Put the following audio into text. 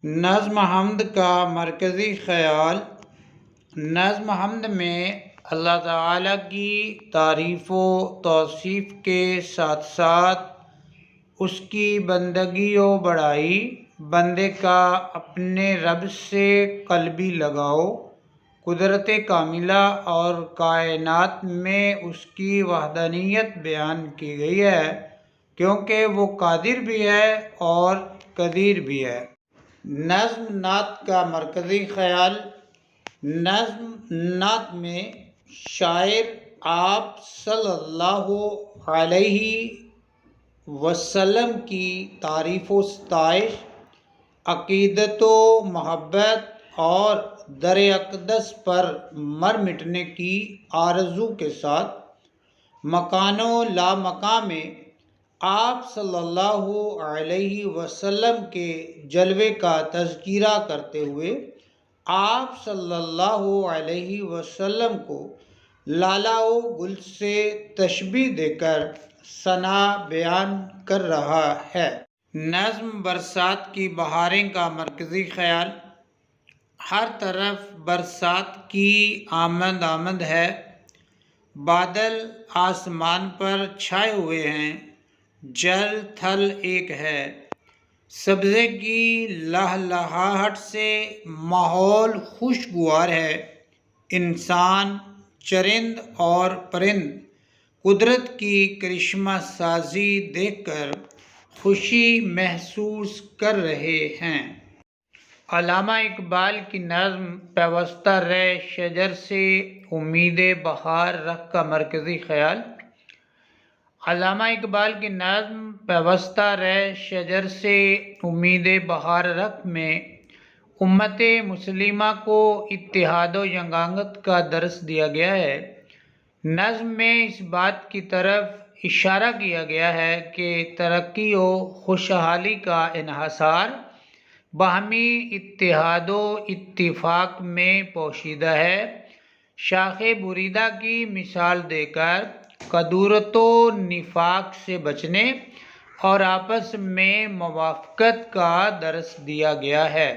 نظم حمد کا مرکزی خیال۔ نظم حمد میں اللہ تعالیٰ کی تعریف و توصیف کے ساتھ ساتھ اس کی بندگی و بڑائی، بندے کا اپنے رب سے قلبی لگاؤ، قدرت کاملہ اور کائنات میں اس کی وحدانیت بیان کی گئی ہے، کیونکہ وہ قادر بھی ہے اور قدیر بھی ہے۔ نظم نعت کا مرکزی خیال۔ نظم نعت میں شاعر آپ صلی اللہ علیہ وسلم کی تعریف و ستائش، عقیدت و محبت اور در اقدس پر مر مٹنے کی آرزو کے ساتھ مکان و لامکان میں آپ صلی اللہ علیہ وسلم کے جلوے کا تذکرہ کرتے ہوئے آپ صلی اللہ علیہ وسلم کو لالا و گل سے تشبیہ دے کر ثنا بیان کر رہا ہے۔ نظم برسات کی بہاریں کا مرکزی خیال۔ ہر طرف برسات کی آمد ہے، بادل آسمان پر چھائے ہوئے ہیں، جل تھل ایک ہے، سبزے کی لہلہاہٹ سے ماحول خوشگوار ہے، انسان، چرند اور پرند قدرت کی کرشمہ سازی دیکھ کر خوشی محسوس کر رہے ہیں۔ علامہ اقبال کی نظم پیوستہ رہ شجر سے امید بہار رکھ کا مرکزی خیال۔ علامہ اقبال کی نظم پیوستہ رہ شجر سے امید بہار رکھ میں امت مسلمہ کو اتحاد و یگانگت کا درس دیا گیا ہے۔ نظم میں اس بات کی طرف اشارہ کیا گیا ہے کہ ترقی و خوشحالی کا انحصار باہمی اتحاد و اتفاق میں پوشیدہ ہے۔ شاخ بریدہ کی مثال دے کر کدورت و نفاق سے بچنے اور آپس میں موافقت کا درس دیا گیا ہے۔